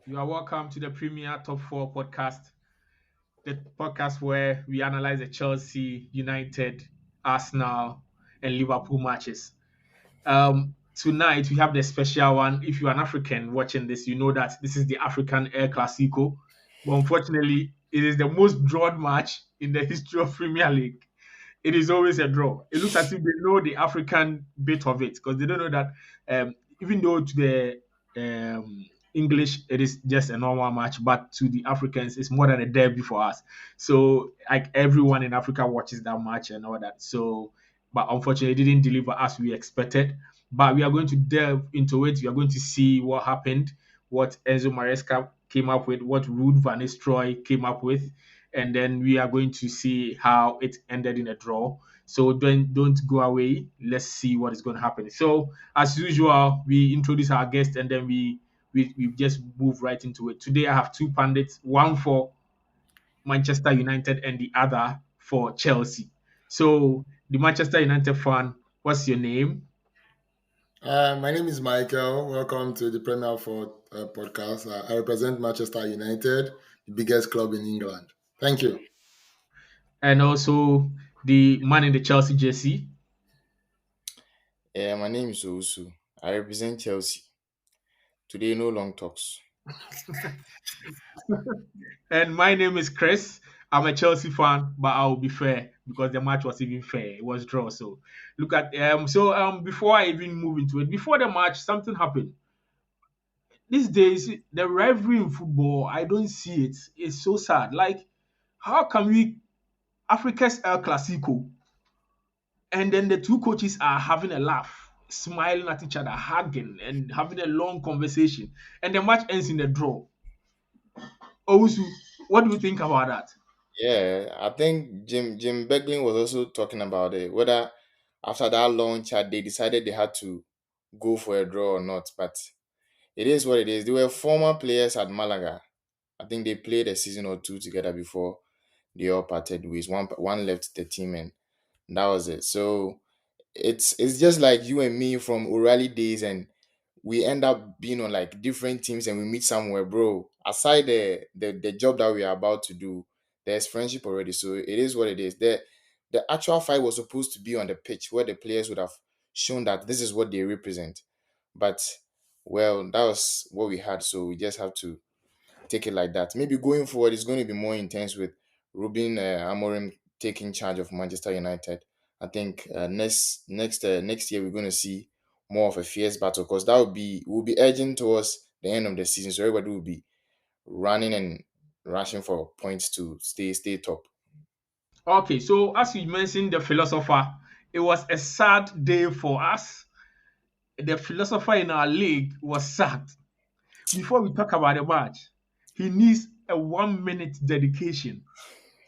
You are welcome to the Premier Top 4 Podcast, the podcast where we analyze the Chelsea, United, Arsenal, and Liverpool matches. Tonight we have the special one. If you're an African watching this, you know that this is the African Air Clasico. But unfortunately, it is the most drawn match in the history of Premier League. It is always a draw. It looks as if they know the African bit of it because they don't know that even though to the English it is just a normal match, but to the Africans it's more than a derby for us. So like everyone in Africa watches that match and all that. So, but unfortunately, it didn't deliver as we expected. But we are going to delve into it. We are going to see what happened, what Enzo Maresca came up with, what Ruud van Nistelrooy came up with, and then we are going to see how it ended in a draw. So don't go away. Let's see what is going to happen. So as usual, we introduce our guest and then we just move right into it. Today I have two pundits, one for Manchester United and the other for Chelsea. So the Manchester United fan, what's your name? My name is Michael. Welcome to the Premier 4 podcast. I represent Manchester United, the biggest club in England. Thank you. And also the man in the Chelsea jersey. Yeah, my name is Owusu. I represent Chelsea. Today, no long talks. And my name is Chris. I'm a Chelsea fan, but I'll be fair because the match was even fair. It was draw. So look at before I even move into it, before the match, something happened. These days, the rivalry in football, I don't see it. It's so sad. Like, how can we Africa's El Clasico and then the two coaches are having a laugh, smiling at each other, hugging, and having a long conversation, and the match ends in a draw. Owusu, what do you think about that? Yeah, I think Jim Beglin was also talking about it. Whether after that long chat they decided they had to go for a draw or not. But it is what it is. They were former players at Malaga. I think they played a season or two together before they all parted ways. One left the team and that was it. So it's just like you and me from O'Reilly days, and we end up being on like different teams and we meet somewhere, bro. Aside the job that we are about to do, there's friendship already. So it is what it is. The actual fight was supposed to be on the pitch where the players would have shown that this is what they represent. But well, that was what we had. So we just have to take it like that. Maybe going forward, it's going to be more intense with Ruben Amorim taking charge of Manchester United. I think next year we're going to see more of a fierce battle because that would be we'll be edging towards the end of the season, so everybody will be running and rushing for points to stay top. Okay, so as you mentioned, the philosopher, it was a sad day for us. The philosopher in our league was sacked. Before we talk about the match, he needs a 1 minute dedication.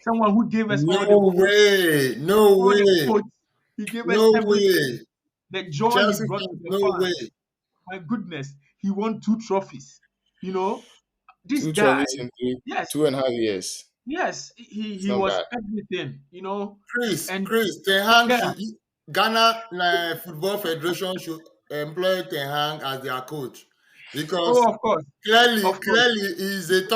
Someone who gave us No way. No all the way. quotes, he gave us No way. everything. The joy he Chelsea brought to fans, the no way. fans. My goodness, he won two trophies. You know, this Two guy, trophies in yes, 2.5 years. yes, It's he not was bad. everything. And Chris, Ten Hag yeah, should Ghana Football Federation should employ Ten Hag as their coach because oh, of course, clearly, of course, clearly, is a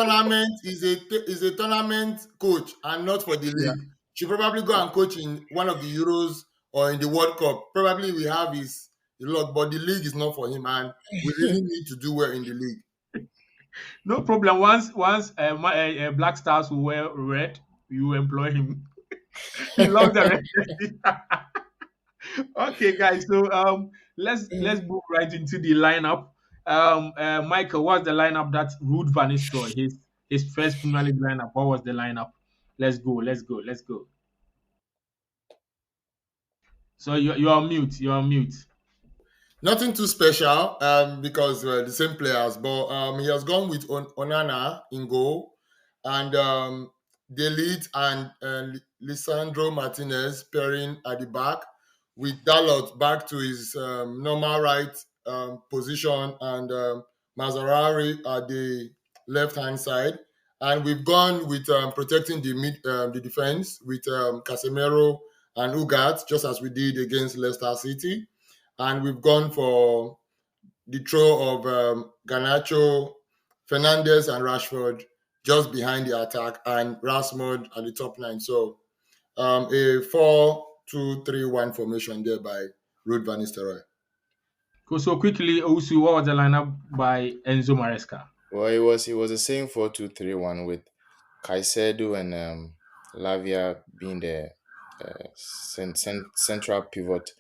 tournament coach and not for the yeah. league. Should probably go and coach in one of the Euros or in the World Cup. Probably we have his luck, but the league is not for him, and we really need to do well in the league. No problem. Once Black Stars will wear red, you employ him. He loves the red jersey. Okay, guys. So let's move right into the lineup. Michael, what's the lineup that Ruud van Nistelrooy, his first Premier League lineup? What was the lineup? Let's go. Let's go. Let's go. So you're on mute. You're on mute. Nothing too special because we're the same players, but he has gone with Onana in goal and Delete and Lisandro Martinez pairing at the back with Dalot back to his normal right position and Mazzarari at the left hand side. And we've gone with protecting the defense with Casemiro and Ugarte, just as we did against Leicester City, and we've gone for the throw of Garnacho, Fernandes and Rashford just behind the attack, and Rashford at the top line. So a 4-2-3-1 formation there by Ruud van Nistelrooy. So quickly, also, what was the lineup by Enzo Maresca? Well, it was the same 4-2-3-1 with Caicedo and Lavia being the central pivot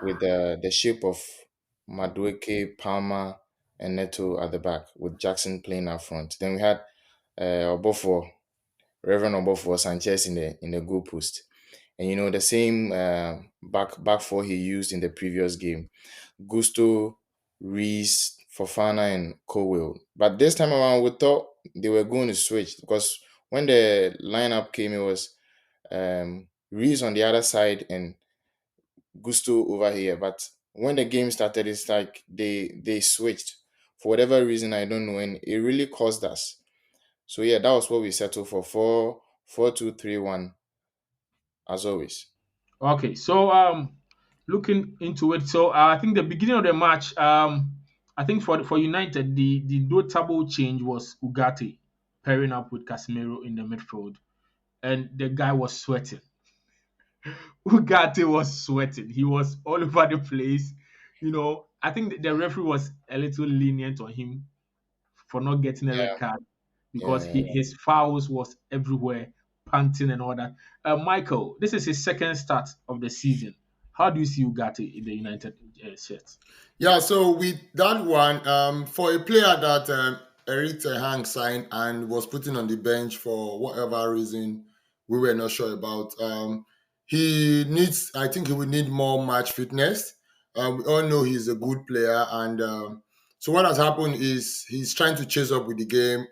with the shape of Madueke, Palmer, and Neto at the back with Jackson playing up front. Then we had Obofo, Reverend Obofo Sanchez in the goal post. And the same back four he used in the previous game. Gusto, Reese, Fofana, and Cowell. But this time around, we thought they were going to switch because when the lineup came, it was Reese on the other side and Gusto over here. But when the game started, it's like they switched for whatever reason I don't know, and it really caused us. So yeah, that was what we settled for 4-4-2-3-1 as always. Okay, so looking into it, so I think the beginning of the match, I think for United, the notable change was Ugarte pairing up with Casemiro in the midfield, and the guy was sweating. Ugarte was sweating. He was all over the place. I think the referee was a little lenient on him for not getting a red Yeah, card yeah, because yeah. his fouls was everywhere, panting and all that. Michael, this is his second start of the season. How do you see Ugarte in the United shirt? Yeah, so with that one, for a player that Eric Ten Hag signed and was putting on the bench for whatever reason we were not sure about, I think he would need more match fitness. We all know he's a good player. And so what has happened is he's trying to chase up with the game,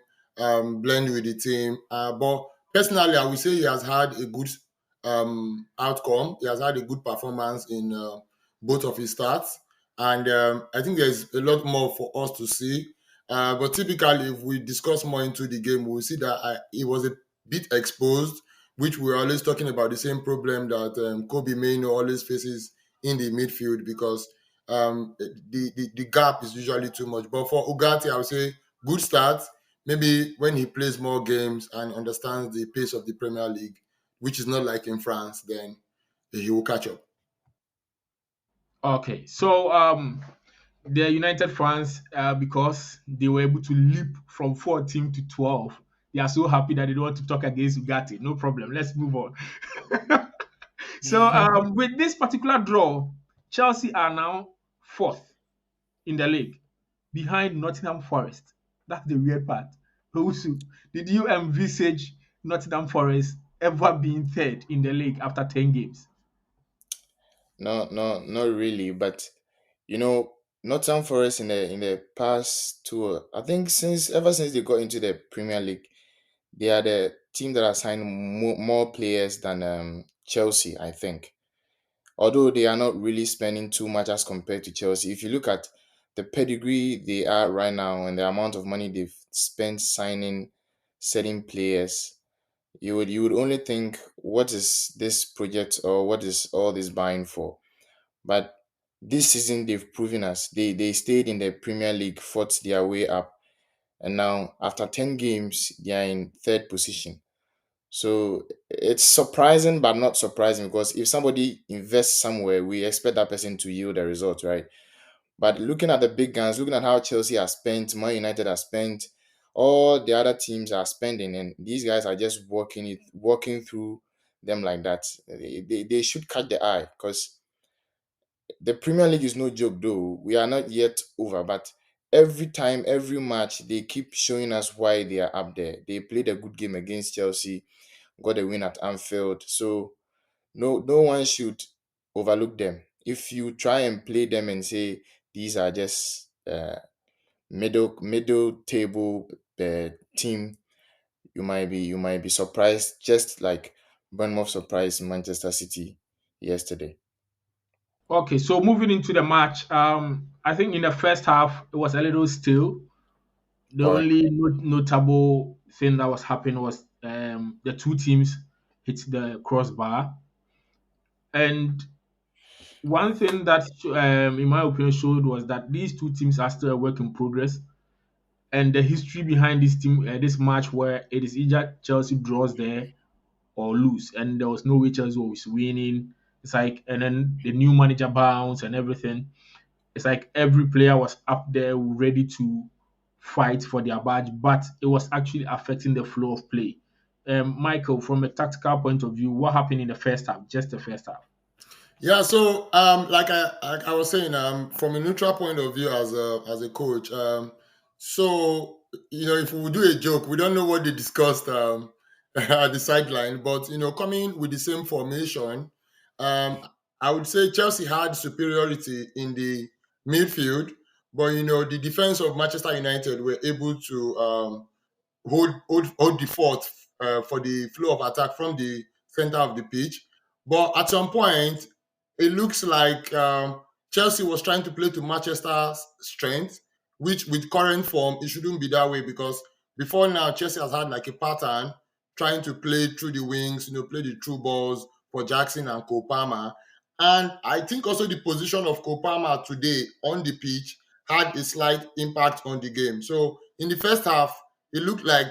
blend with the team. But personally, I would say he has had a good outcome. He has had a good performance in both of his starts, and I think there's a lot more for us to see. But typically, if we discuss more into the game, we'll see that it was a bit exposed, which we're always talking about the same problem that Kobe Mainoo always faces in the midfield because the gap is usually too much. But for Ugarte, I would say good start. Maybe when he plays more games and understands the pace of the Premier League, which is not like in France, then he will catch up. Okay, so the United fans, because they were able to leap from 14 to 12, they are so happy that they don't want to talk against Ugarte. No problem. Let's move on. So with this particular draw, Chelsea are now fourth in the league behind Nottingham Forest. That's the weird part. Owusu, did you envisage Nottingham Forest ever being third in the league after 10 games? No, no, not really. But you know, Nottingham Forest in the past two, I think ever since they got into the Premier League, they are the team that has signed more players than Chelsea. I think, although they are not really spending too much as compared to Chelsea. If you look at the pedigree they are right now and the amount of money they've spent signing certain players, you would only think, what is this project or what is all this buying for? But this season they've proven us. They stayed in the Premier League, fought their way up, and now after 10 games they are in third position. So it's surprising but not surprising because if somebody invests somewhere, we expect that person to yield a result, right? But looking at the big guns, looking at how Chelsea has spent, Man United has spent, all the other teams are spending, and these guys are just walking through them like that. They should catch the eye because the Premier League is no joke, though. We are not yet over, but every time, every match, they keep showing us why they are up there. They played a good game against Chelsea, got a win at Anfield. So no one should overlook them. If you try and play them and say these are just middle table team, you might be surprised, just like Bournemouth surprised Manchester City yesterday. Okay, so moving into the match, I think in the first half it was a little still. The All right. only notable thing that was happening was the two teams hit the crossbar, and one thing that, in my opinion, showed was that these two teams are still a work in progress. and the history behind this team, this match, where it is either Chelsea draws there or lose, and there was no way Chelsea was winning. It's like, and then the new manager bounce and everything. It's like every player was up there ready to fight for their badge, but it was actually affecting the flow of play. Michael, from a tactical point of view, what happened in the first half? Just the first half. Yeah, so like I was saying, from a neutral point of view as a coach, so if we do a joke, we don't know what they discussed at the sideline, but coming with the same formation, um, I would say Chelsea had superiority in the midfield, but the defense of Manchester United were able to hold the fort for the flow of attack from the center of the pitch. But at some point, it looks like Chelsea was trying to play to Manchester's strength, which with current form, it shouldn't be that way because before now, Chelsea has had like a pattern trying to play through the wings, play the true balls for Jackson and Cole Palmer. And I think also the position of Cole Palmer today on the pitch had a slight impact on the game. So in the first half, it looked like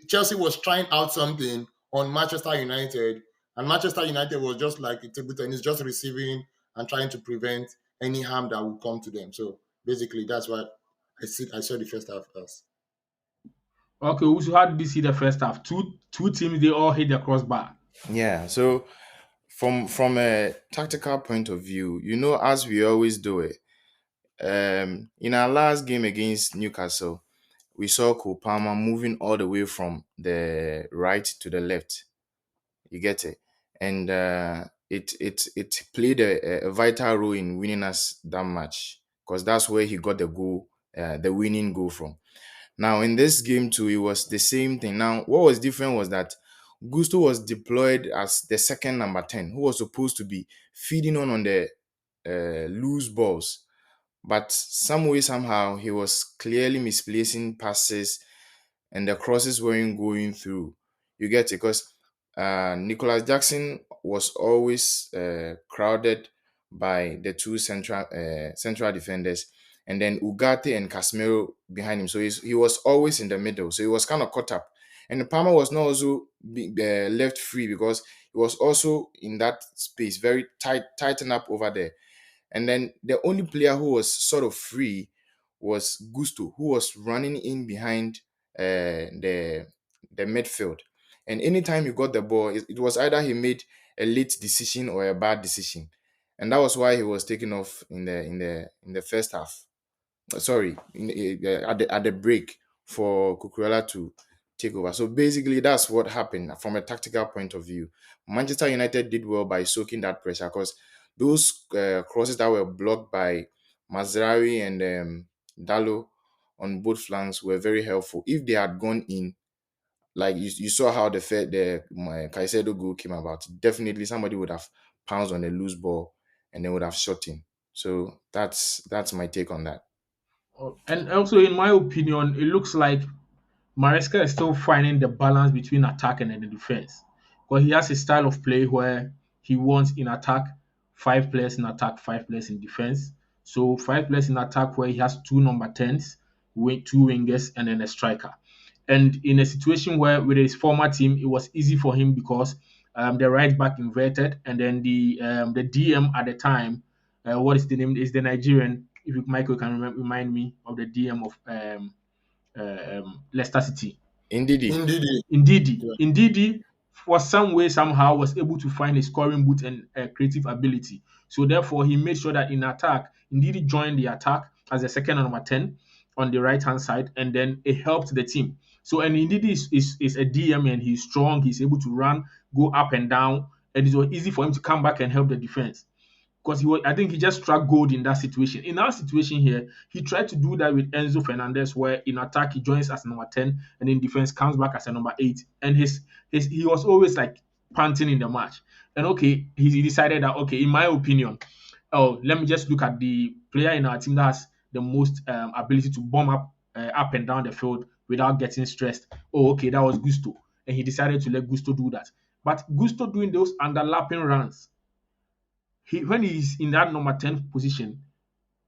Chelsea was trying out something on Manchester United, and Manchester United was just like a table tennis, just receiving and trying to prevent any harm that would come to them. So basically, that's what I saw the first half as. Okay, so how did you see the first half? Two teams, they all hit the crossbar. Yeah. So from a tactical point of view, as we always do it, in our last game against Newcastle, we saw Cole Palmer moving all the way from the right to the left. You get it, and it played a vital role in winning us that match because that's where he got the goal, the winning goal from. Now in this game too, it was the same thing. Now what was different was that Gusto was deployed as the second number 10, who was supposed to be feeding on the loose balls, but some way somehow he was clearly misplacing passes and the crosses weren't going through. You get it? Because Nicholas Jackson was always crowded by the two central defenders, and then Ugarte and Casemiro behind him. So he was always in the middle. So he was kind of caught up. And Palmer was not also left free because he was also in that space, very tighten up over there. And then the only player who was sort of free was Gusto, who was running in behind the midfield. And anytime he got the ball, it was either he made a late decision or a bad decision, and that was why he was taken off in the first half. Sorry, at the break for Cucurella to take over. So basically, that's what happened from a tactical point of view. Manchester United did well by soaking that pressure because those crosses that were blocked by Mazraoui and Dallo on both flanks were very helpful. If they had gone in, like you saw how my Caicedo goal came about, definitely somebody would have pounced on a loose ball and they would have shot him. So that's my take on that. And also, in my opinion, it looks like Maresca is still finding the balance between attack and then the defense. Because he has a style of play where he wants in attack 5 players in attack, 5 players in defense. So 5 players in attack where he has two number 10s, two wingers, and then a striker. And in a situation where with his former team, it was easy for him because the right back inverted, and then the DM at the time, what is the name? Is the Nigerian? If Michael can remind me of the DM of Leicester City. Indeed. Ndidi, for some way, somehow, was able to find a scoring boot and creative ability. So therefore, he made sure that in attack, Ndidi joined the attack as a second number 10 on the right-hand side, and then it helped the team. So, and Ndidi is a DM, and he's strong. He's able to run, go up and down, and it was easy for him to come back and help the defense. Because I think he just struck gold in that situation. In our situation here, he tried to do that with Enzo Fernandez, where in attack he joins as number 10 and in defense comes back as a number 8. And he was always like panting in the match. And okay, he decided that, okay, in my opinion, let me just look at the player in our team that has the most ability to bomb up and down the field without getting stressed. Oh, okay, that was Gusto. And he decided to let Gusto do that. But Gusto doing those underlapping runs, when he's in that number 10 position,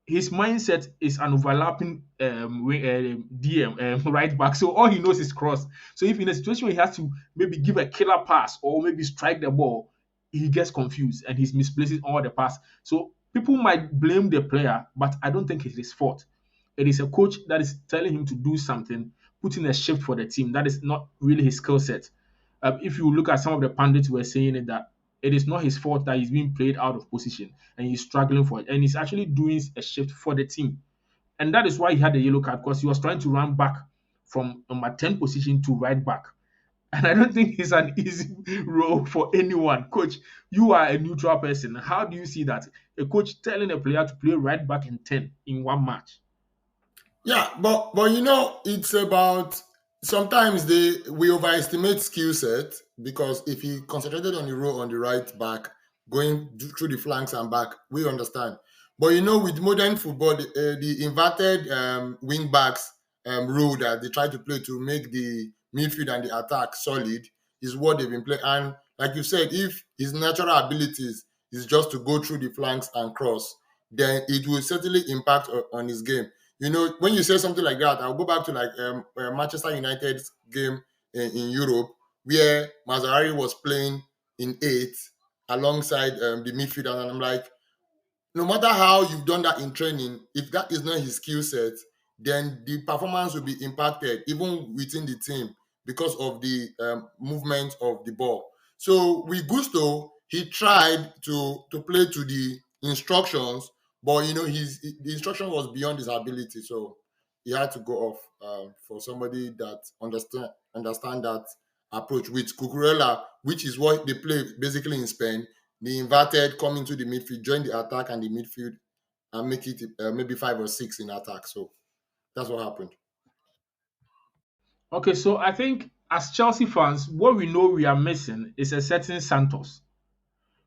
his mindset is an overlapping DM right back. So all he knows is cross. So if in a situation where he has to maybe give a killer pass or maybe strike the ball, he gets confused and he's misplacing all the pass. So people might blame the player, but I don't think it's his fault. It is a coach that is telling him to do something, putting a shift for the team. That is not really his skill set. If you look at some of the pundits were saying it that it is not his fault that he's being played out of position and he's struggling for it. And he's actually doing a shift for the team. And that is why he had the yellow card because he was trying to run back from number 10 position to right back. And I don't think it's an easy role for anyone. Coach, you are a neutral person. How do you see that? A coach telling a player to play right back in 10 in one match. Yeah, but it's about sometimes we overestimate skill set because if he concentrated on the role on the right back, going through the flanks and back, we understand. But with modern football, the inverted wing backs role that they try to play to make the midfield and the attack solid is what they've been playing. And like you said, if his natural abilities is just to go through the flanks and cross, then it will certainly impact on his game. When you say something like that, I'll go back to like Manchester United's game in Europe, where Mazzarri was playing in eight alongside the midfielder, and I'm like, no matter how you've done that in training, if that is not his skill set, then the performance will be impacted even within the team because of the movement of the ball. So with Gusto, he tried to play to the instructions, but the instruction was beyond his ability, so he had to go off for somebody that understand that approach with Cucurella, which is what they play basically in Spain. The inverted come into the midfield, join the attack and the midfield, and make it maybe 5 or 6 in attack. So that's what happened. Okay, so I think as Chelsea fans, what we know we are missing is a certain Santos.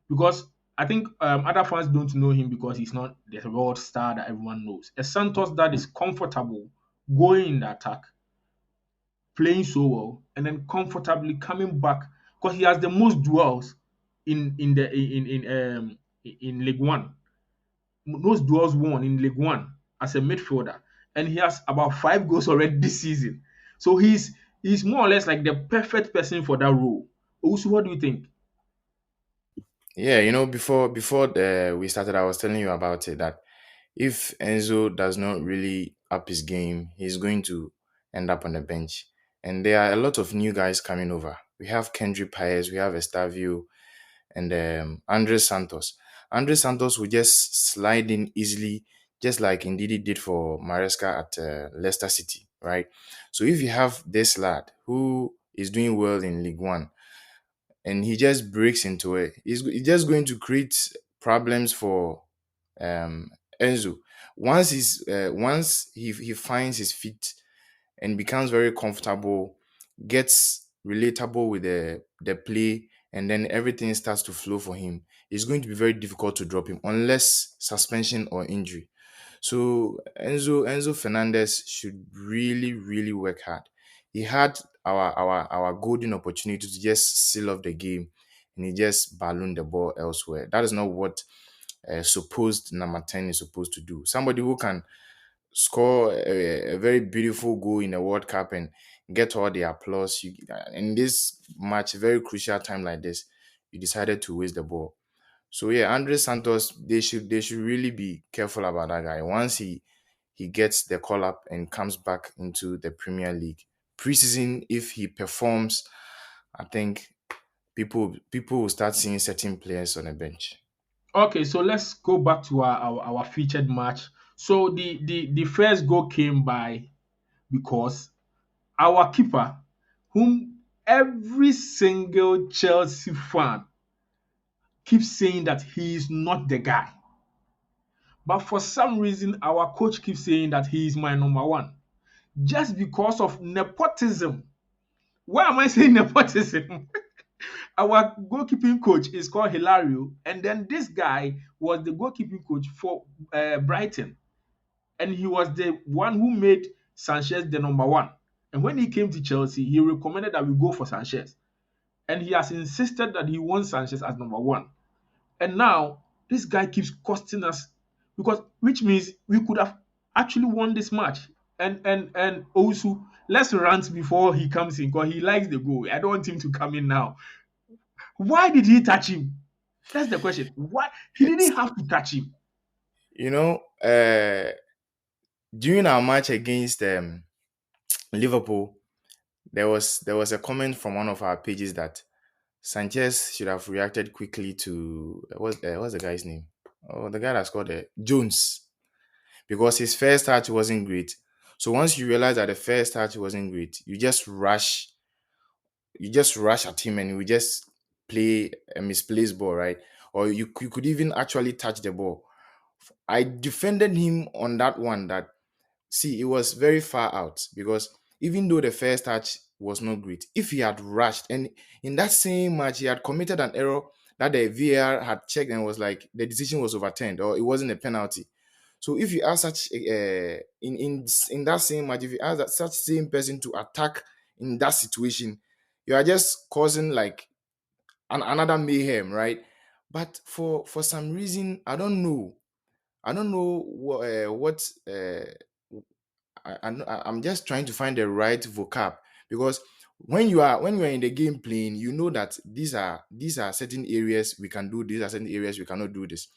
Because I think other fans don't know him because he's not the world star that everyone knows. A Santos that is comfortable going in the attack, playing so well, and then comfortably coming back because he has the most duels in League One. Most duels won in League One as a midfielder, and he has about 5 goals already this season. So he's more or less like the perfect person for that role. Also, what do you think? Yeah, before we started, I was telling you about it that if Enzo does not really up his game, he's going to end up on the bench. And there are a lot of new guys coming over. We have Kendry Paez, we have Estavio, and Andres Santos. Andres Santos will just slide in easily, just like Ndidi did for Maresca at Leicester City, right? So if you have this lad who is doing well in League One, and he just breaks into it, he's just going to create problems for um, Enzo. Once he finds his feet and becomes very comfortable, gets relatable with the play, and then everything starts to flow for him, it's going to be very difficult to drop him unless suspension or injury. So Enzo Fernandez should really, really work hard. He had our golden opportunity to just seal off the game, and he just ballooned the ball elsewhere. That is not what supposed number 10 is supposed to do. Somebody who can score a very beautiful goal in a World Cup and get all the applause. In this match, very crucial time like this, you decided to waste the ball. So yeah, Andre Santos, they should really be careful about that guy. Once he gets the call up and comes back into the Premier League preseason, if he performs, I think people will start seeing certain players on the bench. Okay, so let's go back to our featured match. So the first goal came by because our keeper, whom every single Chelsea fan keeps saying that he is not the guy. But for some reason, our coach keeps saying that he is my number one. Just because of nepotism. Why am I saying nepotism? Our goalkeeping coach is called Hilario, and then this guy was the goalkeeping coach for Brighton, and he was the one who made Sanchez the number one. And when he came to Chelsea, he recommended that we go for Sanchez, and he has insisted that he wants Sanchez as number one. And now this guy keeps costing us because which means we could have actually won this match. And also, let's rant before he comes in because he likes the goal. I don't want him to come in now. Why did he touch him? That's the question. Why he didn't have to touch him? You know, during our match against Liverpool, there was a comment from one of our pages that Sanchez should have reacted quickly to what's the guy's name? Oh, the guy that scored Jones, because his first touch wasn't great. So once you realize that the first touch wasn't great, you just rush at him and we just play a misplaced ball, right? Or you could even actually touch the ball. I defended him on that one. That see, it was very far out because even though the first touch was not great, if he had rushed and in that same match he had committed an error that the VAR had checked and was like the decision was overturned or it wasn't a penalty. So if you ask such in that same match, if you ask that such same person to attack in that situation, you are just causing like another mayhem, right? But for some reason, I don't know what I'm just trying to find the right vocab because when you are in the game playing, you know that these are certain areas we can do, these are certain areas we cannot do this.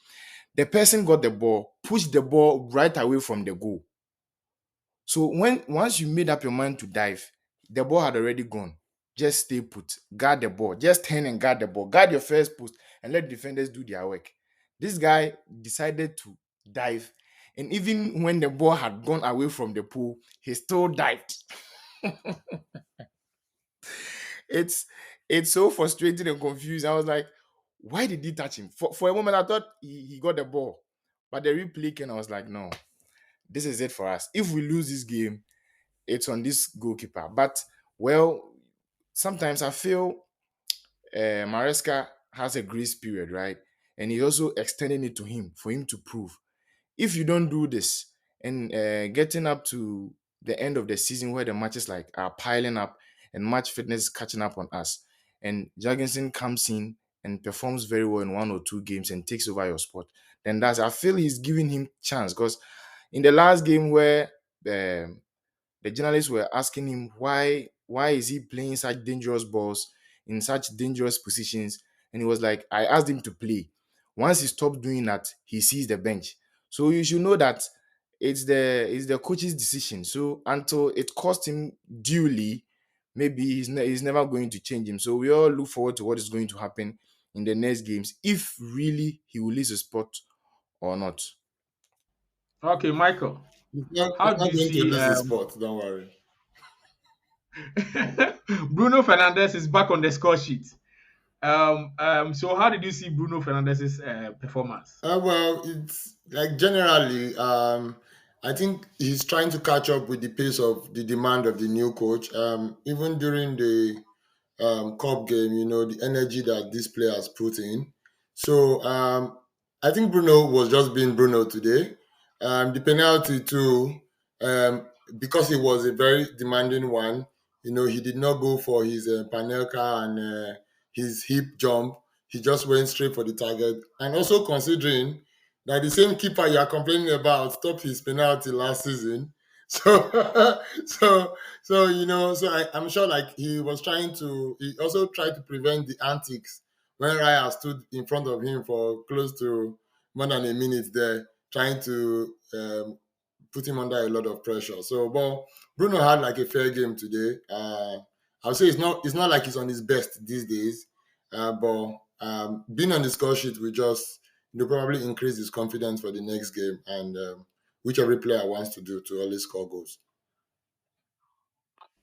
The person got the ball, pushed the ball right away from the goal. So once you made up your mind to dive, the ball had already gone. Just stay put, guard the ball, just turn and guard the ball, guard your first post, and let defenders do their work. This guy decided to dive, and even when the ball had gone away from the pool, he still dived. it's it's so frustrating and confusing. I was like, why did he touch him? For a moment, I thought he got the ball, but the replay came. I was like, no, this is it for us. If we lose this game, it's on this goalkeeper. But well, sometimes I feel Maresca has a grace period, right? And he's also extending it to him for him to prove. If you don't do this and getting up to the end of the season where the matches like are piling up and match fitness is catching up on us, and Jorgensen comes in and performs very well in one or two games and takes over your spot, then I feel he's giving him chance because in the last game where um, the journalists were asking him why is he playing such dangerous balls in such dangerous positions, and he was like, I asked him to play. Once he stopped doing that, he sees the bench. So you should know that it's the coach's decision. So until it cost him duly, maybe he's never going to change him. So we all look forward to what is going to happen in the next games if really he will lose a spot or not. Okay, Michael, He's how do not you going to see lose his spot. Don't worry. Bruno Fernandes is back on the score sheet? So how did you see Bruno Fernandes's performance? Well, it's like generally, I think he's trying to catch up with the pace of the demand of the new coach. Even during the cup game, the energy that these players put in. So I think Bruno was just being Bruno today. The penalty too, um, because it was a very demanding one. He did not go for his Panelka and his hip jump. He just went straight for the target. And also considering that the same keeper you are complaining about stopped his penalty last season. So, so I'm sure like he was trying to. He also tried to prevent the antics when Raya stood in front of him for close to more than a minute there, trying to put him under a lot of pressure. So, but Bruno had like a fair game today. I would say it's not like he's on his best these days, but being on the score sheet will just probably increase his confidence for the next game and which every player wants to do to always score goals.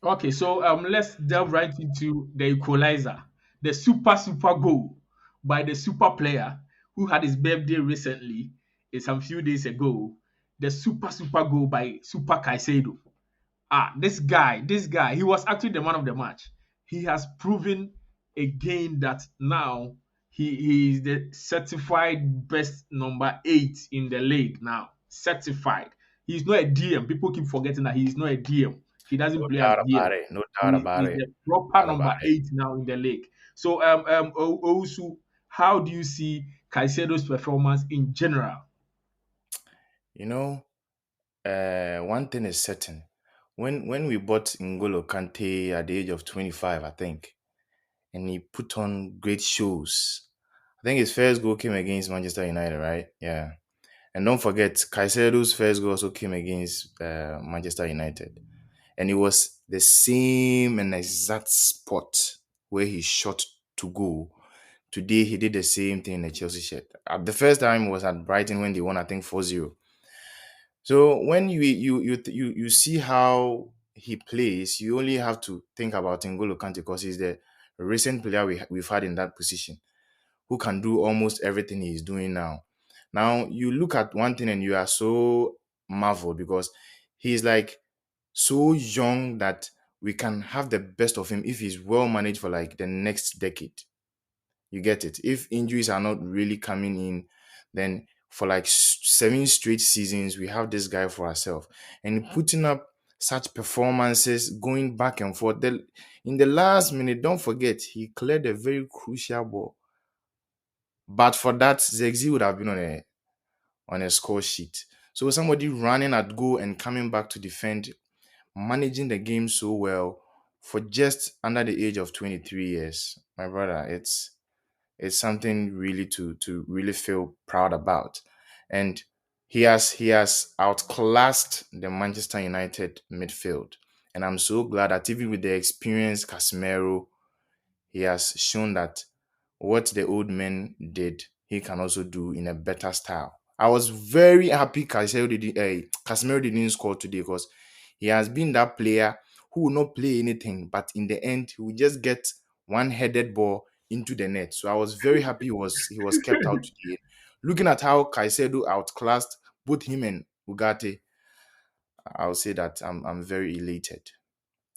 Okay, so let's delve right into the equalizer, the super goal by the super player who had his birthday recently, some few days ago. The super goal by Super Caicedo. This guy, he was actually the man of the match. He has proven again that now he is the certified best number 8 in the league now. Certified. He's not a DM. People keep forgetting that he is not a DM. He doesn't No play as doubt about DM. it. No doubt about He's it. the No proper doubt about number it. 8 now in the league. So Owusu, how do you see Caicedo's performance in general? You know, one thing is certain. When we bought N'Golo Kante at the age of 25, I think, and he put on great shows. I think his first goal came against Manchester United, right? Yeah. And don't forget, Caicedo's first goal also came against Manchester United. And it was the same and exact spot where he shot to go. Today, he did the same thing in the Chelsea shirt. The first time was at Brighton when they won, I think, 4-0. So when you see how he plays, you only have to think about N'Golo Kante because he's the recent player we've had in that position who can do almost everything he's doing now. Now you look at one thing and you are so marveled because he's like so young that we can have the best of him if he's well managed for like the next decade. You get it? If injuries are not really coming in, then for like 7 straight seasons, we have this guy for ourselves. And putting up such performances, going back and forth. In the last minute, don't forget, he cleared a very crucial ball. But for that, Zegzi would have been on a score sheet. So somebody running at goal and coming back to defend, managing the game so well for just under the age of 23 years, my brother, it's something really to really feel proud about. And he has outclassed the Manchester United midfield. And I'm so glad that even with the experienced Casemiro, he has shown that what the old man did, he can also do in a better style. I was very happy Casemiro didn't score today because he has been that player who will not play anything, but in the end, he will just get one headed ball into the net. So I was very happy he was kept out today. Looking at how Caicedo outclassed both him and Ugarte, I'll say that I'm very elated.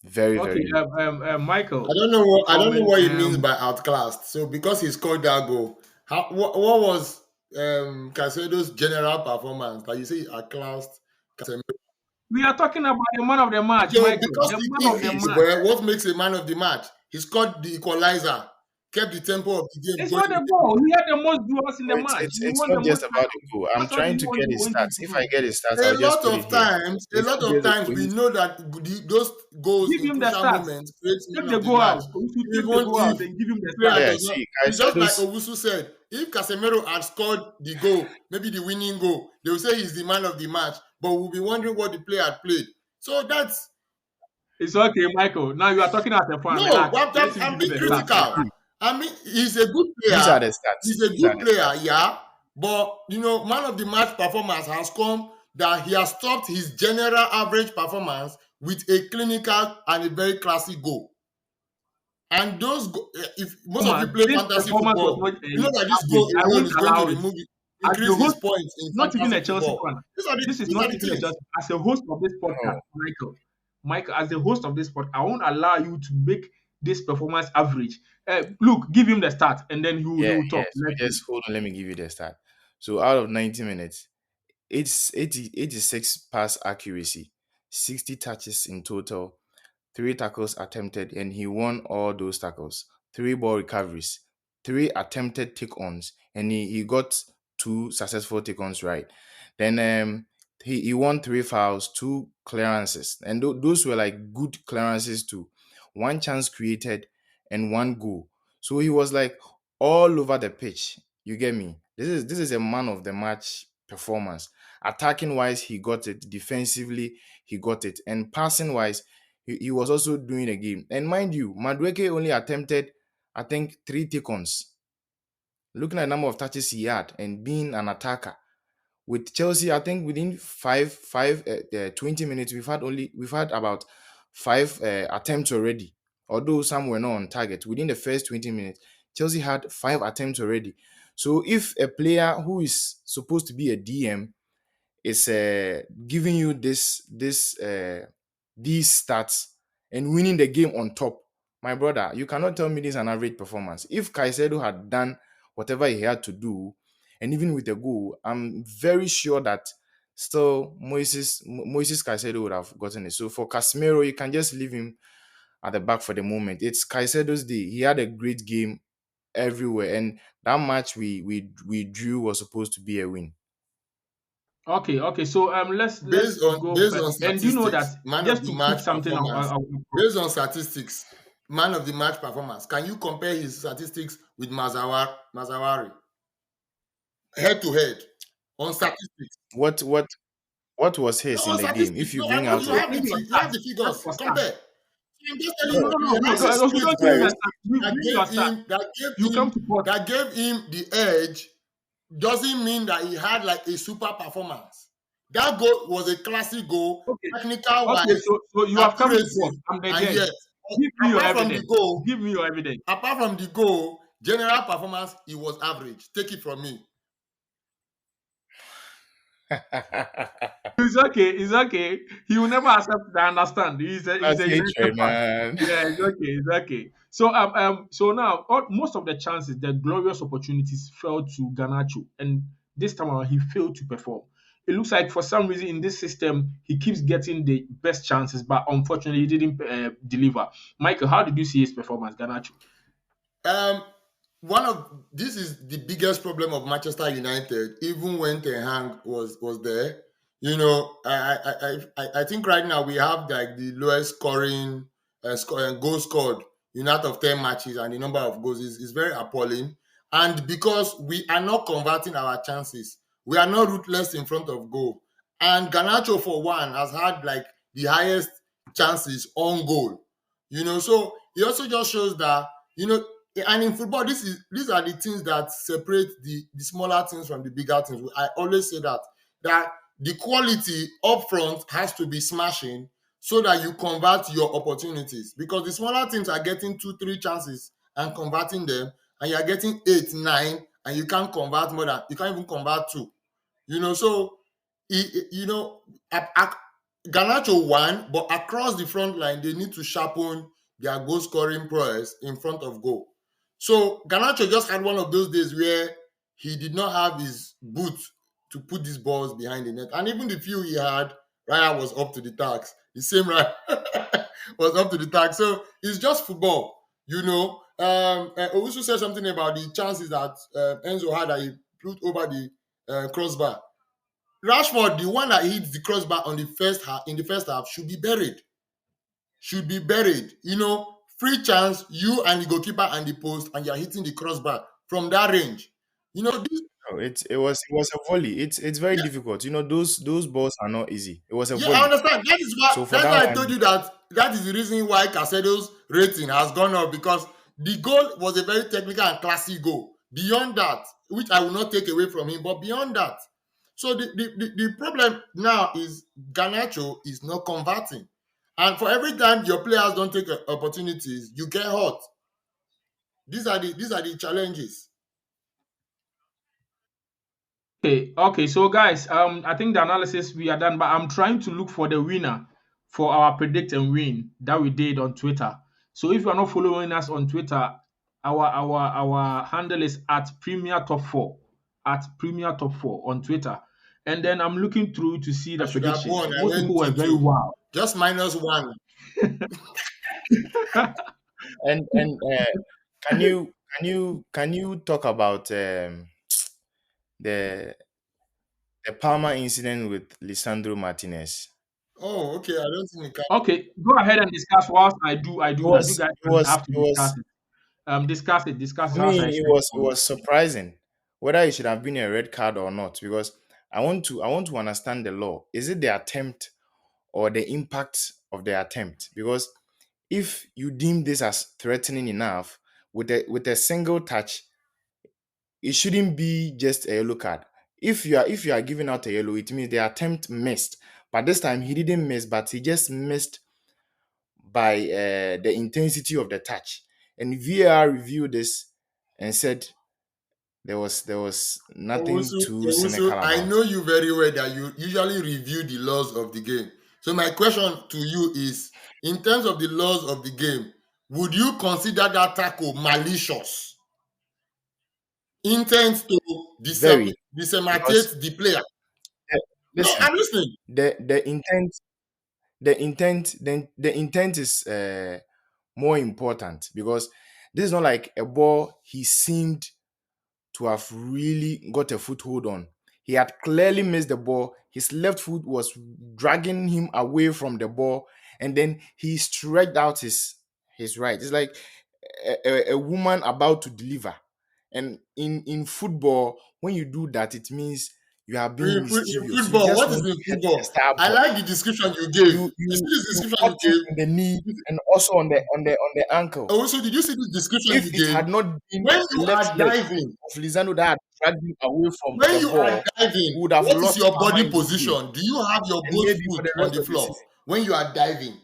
Very, Okay, very elated. I Michael, don't know what I don't know comment. what he means by outclassed. So because he scored that goal, what was Caicedo's general performance? Like you say, he outclassed Casemiro. We are talking about the man of the match, So Michael. because The the man thing of the is, match. well, what makes a man of the match? He scored the equalizer, kept the tempo of the game It's going not the with the ball. He had the most duels in the It's match. it's He it's won the not just most about the tackles. goal. I'm What else do trying you to want get to his want him stats. to If I do? get his stats, a I'll just lot put it of here. times, a It's lot not of just the times goal. we know that those goals Give in him the crucial stats. moments creates Take man the of the goal match. out. We should take the Even goal out if and give him the player stats. Yeah, does not, see, it's just like Caicedo's Owusu said, if Casemiro had scored the goal, maybe the winning goal, they will say he's the man of the match, but we'll be wondering what the player had played. So that's It's okay, Michael. Now you are talking as a fan. no, Relax. Let him I'm give you being the look, stats first. critical. I mean, he's a good these are player. the stats. He's a These are good the player, stats. yeah. But man of the match performance has come that he has stopped his general average performance with a clinical and a very classy goal. And if most of you play This fantasy performance was football, not you know that this average. goal I alone won't is going to allow it. As the increase his host, points in not even fantasy a Chelsea football. fan. This is These not are the even a things. Chelsea. As a host of this podcast, No. Michael, as the host of this podcast, I won't allow you to make this performance average. Look, give him the start, and then he Yeah, will yeah. talk. So Let's see. just hold on, let me give you the stat. So out of 90 minutes, it's 86 pass accuracy, 60 touches in total, 3 tackles attempted, and he won all those tackles. 3 ball recoveries, 3 attempted take-ons, and he got 2 successful take-ons right. Then he won 3 fouls, 2 clearances, and those were like good clearances too. 1 chance created and 1 goal. So he was like all over the pitch. You get me? This is a man of the match performance. Attacking wise, he got it. Defensively, he got it. And passing wise, he was also doing a game. And mind you, Madueke only attempted, I think, 3 take-ons. Looking at the number of touches he had and being an attacker. With Chelsea, I think within 20 minutes, we've had about 5 attempts already. Although some were not on target. Within the first 20 minutes, Chelsea had 5 attempts already. So if a player who is supposed to be a DM is giving you these stats and winning the game on top, my brother, you cannot tell me this is an average performance. If Caicedo had done whatever he had to do, and even with a goal, I'm very sure that still Moises Caicedo would have gotten it. So for Casemiro, you can just leave him at the back for the moment. It's Caicedo's day. He had a great game everywhere, and that match we drew was supposed to be a win. Okay. So let's go. Based on And do you know that statistics, man of just the to put match something performance. Based on statistics, man of the match performance. Can you compare his statistics with Mazawari head to head on statistics? What was his On in the game? statistics. If you No, I bring know out you the have bring your you have stats. the Just figures. for stats. Compare. I'm just telling No, you, no, he no, no. has a Because we straight don't bring your goal stats. Bring your stats. You come to port. that gave him the edge doesn't mean that he had like a super performance. That goal was a classic goal, Okay. technical Okay. wise, So you have come to port. accuracy, I'm the and judge. yet, Give me your apart from the evidence. goal, Give me your evidence. general performance, he was average. Take it from me. It's okay. It's okay. He will never accept. I understand. He's That's a United hatred, fan. man. Yeah, it's okay. It's okay. So now most of the chances, the glorious opportunities fell to Garnacho, and this time around he failed to perform. It looks like for some reason in this system he keeps getting the best chances, but unfortunately he didn't deliver. Michael, how did you see his performance, Garnacho? Um, One of this is the biggest problem of Manchester United. Even when Ten Hag was there, I think right now we have like the lowest scoring goal scored in out of 10 matches, and the number of goals is very appalling. And because we are not converting our chances, we are not ruthless in front of goal. And Garnacho, for one, has had like the highest chances on goal. So it also just shows that you know and in football, these are the things that separate the smaller things from the bigger things. I always say that the quality up front has to be smashing so that you convert your opportunities, because the smaller teams are getting 2 3 chances and converting them, and you're getting 8 9, and you can't even convert two. So you know, Garnacho won, but across the front line, they need to sharpen their goal scoring prowess in front of goal. So Garnacho just had one of those days where he did not have his boot to put these balls behind the net, and even the few he had, Raya was up to the task. The same Raya was up to the task. So it's just football. Owusu said something about the chances that Enzo had that he put over the crossbar. Rashford, the one that hits the crossbar on the first half in the first half, should be buried. Should be buried. Free chance, you and the goalkeeper and the post, and you're hitting the crossbar from that range. This, Oh, it was a volley. It's very yeah, difficult. Those balls are not easy. It was a yeah, I volley. understand. That is why So for that's that why I told one, you that is the reason why Caicedo's rating has gone up, because the goal was a very technical and classy goal. Beyond that, which I will not take away from him, but beyond that, so the problem now is Garnacho is not converting. And for every time your players don't take opportunities, you get hot. These are the challenges. Okay. So guys, I think the analysis we are done, but I'm trying to look for the winner for our predict and win that we did on Twitter. So if you are not following us on Twitter, our handle is at Premier Top 4 at Premier Top 4 on Twitter. And then I'm looking through to see I the should have predictions. won. I Most went people were very 2-2. wild. Just -1. and can you talk about the the Palmer incident with Lisandro Martinez? Oh, okay. I don't think we can. Okay, go ahead and discuss whilst It and you was guys it can was have to it discuss was it. Discuss For it whilst me, I it search was it for it. was surprising whether it should have been a red card or not, because I want to understand the law. Is it the attempt or the impact of the attempt? Because if you deem this as threatening enough with a single touch, it shouldn't be just a yellow card. If you are giving out a yellow, it means the attempt missed. But this time he didn't miss, but he just missed by the intensity of the touch. And VAR reviewed this and said there was nothing too Owusu, cynical I about know it. you very well that you usually review the laws of the game. So my question to you is, in terms of the laws of the game, would you consider that tackle malicious, intent to Very, because disseminate the player? No, listen, I'm listening. the intent is more important, because this is not like a ball he seemed to have really got a foothold on. He had clearly missed the ball. His left foot was dragging him away from the ball, and then he stretched out his right. It's like a woman about to deliver. And in football, when you do that, it means you are being In mischievous. You football, just what is want in to hurt the football? star I boy. like the description you gave. You You see you this you description cut him you in the knee and also on the ankle. gave? Also, did you see this description If you it gave? had not been When the you left are leg diving, of Lisandro that had dragged him away from when the you are ball, diving, we would have what is lost your Palmer body in this game, position? Do you have your and both maybe for foot the on rest the of the floor season. when you are diving?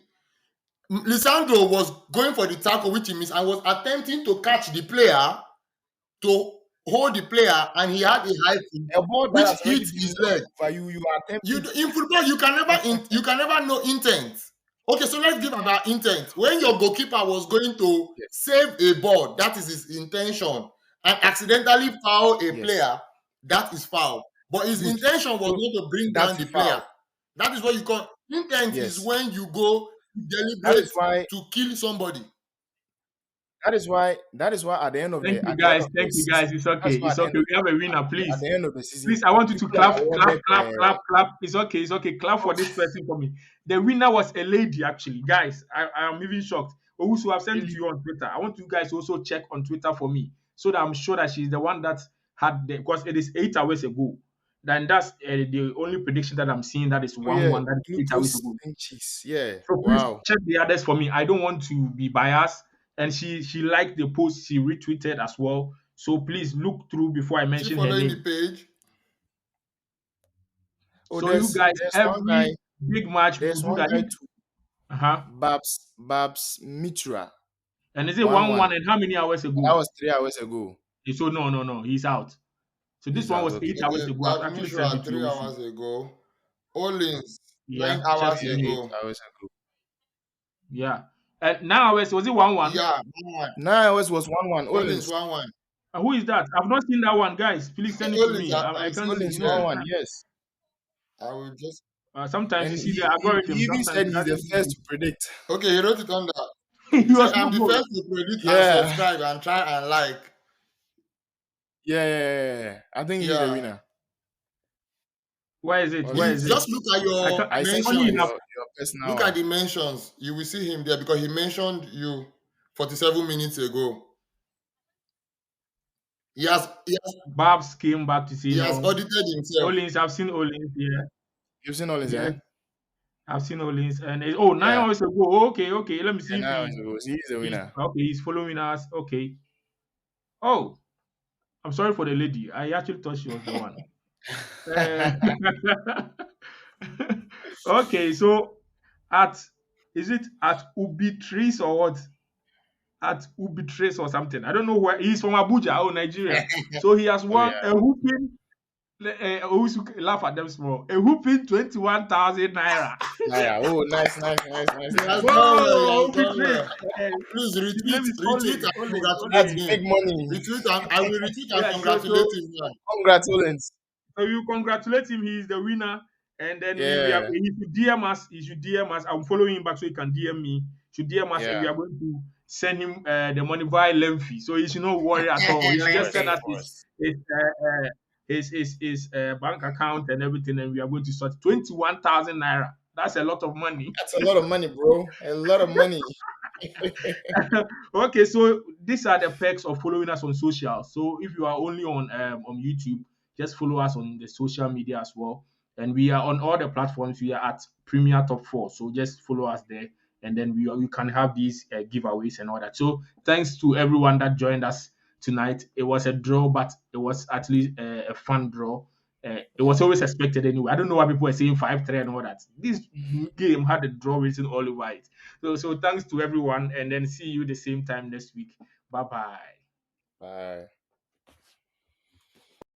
Lisandro was going for the tackle, which he missed, and was attempting to catch the player, to hold the player, and he had a high foot, A ball that which has hit already been his knocked leg. over you, you are You attempting to. in football, you can never know intent. Okay, so let's give about intent. When your goalkeeper was going to Yes, save a ball, that is his intention, and accidentally foul a yes, player, that is foul. But his good. intention was So not to bring down that's a the player. foul. That is what you call intent. Is Yes, when you go that deliberate is why. to kill somebody. That is why at the end of Thank the you at the end guys. of the Thank you season, guys. It's that's okay. why It's at the end okay. of We have a winner, at please. the end of the season, Please, I want you to people are clap, clap, awarded. clap, clap, clap. It's okay. It's okay. Clap for this person for me. The winner was a lady, actually. Guys, I am even shocked. Also, I've sent it to Really, you on Twitter. I want you guys to also check on Twitter for me so that I'm sure that she's the one that had the, because it is 8 hours ago. Then that's the only prediction that I'm seeing that is oh yeah, 1-1. That is 8 hours glucose ago. and cheese. Yeah, So please wow. check the others for me. I don't want to be biased. And she liked the post, she retweeted as well. So please look through before I Is he mention her following the name. page? Oh, So you guys, there's one guy. every big match we will There's do one that. guy too. Uh-huh. Babs Mitra And is it 1-1. 1-1 and how many hours That ago? was 3 hours ago. So no, he's out. So this He's one out. was Okay. 8 hours Okay, ago. I've Bad actually sent Mishra it to 3 hours you. ago. Olins nine Yeah, check hours for Yeah, me. 8 ago. hours ago. Yeah. And now was it 1-1? Yeah, 1-1. 9 hours was 1-1. Olins Olins. 1-1. Who is that? I've not seen that one, guys. Please send it to Olins, me. I I'm can't seeing see. it Olins here. 1-1. Yes. I will just Sometimes you And see the he algorithm. even Sometimes said it he's the doesn't give first you. to predict. okay. He wrote it on that. He He said, was "I'm no the good. first to predict and Yeah. subscribe and try and like." Yeah. I think he's the Yeah, winner. Where is it? Where Olins. is it? just look at I your can't. I sent you Funny mentions. enough, your personal Look at one. the mentions. You will see him there because he mentioned you 47 minutes ago. Babs came back to say He has no. audited himself. Olins, I've seen Olins. Yeah, You've seen Olins, yes, eh? I've seen Olins. And oh, nine Yeah. hours ago. Okay. Let me Yeah, see if 9 hours ago. So he's the he's winner. okay. He's following us. Okay. Oh, I'm sorry for the lady. I actually thought she was the one. Uh, okay, so at is it at Ubi Trees or what? At Ubi Trace or something. I don't know where he's from Abuja, oh Nigeria. So he has Oh won yeah. a whooping. Always laugh at them small. A whooping 21,000 naira. Naira. Oh, He has nice. done well. He Whoa, has Ubi done Trace. well. Please His name is retweet Olin. and Olin. congratulate That's him. big money. Retweet and I will retweet and Yeah, congratulate him now. Congrats, Olins. so you congratulate him. He is the winner. And then we are Yeah. he should DM us. He should DM us. I'm following him back so he can DM me. He should DM us and we Yeah. are going to send him the money via Lemfi. So he should not worry at all. He Of should just course. send us Of course. his bank account and everything, and we are going to sort 21,000 naira. That's a lot of money. That's a lot of money, bro. A lot of money. Okay, so these are the perks of following us on social. So if you are only on YouTube, just follow us on the social media as well. And we are on all the platforms. We are at Premier Top 4. So just follow us there. And then you can have these giveaways and all that. So thanks to everyone that joined us tonight. It was a draw, but it was at least a fun draw. It was always expected anyway. I don't know why people are saying 5-3 and all that. This game had a draw written all over it. So thanks to everyone, and then see you the same time next week. Bye bye. Bye.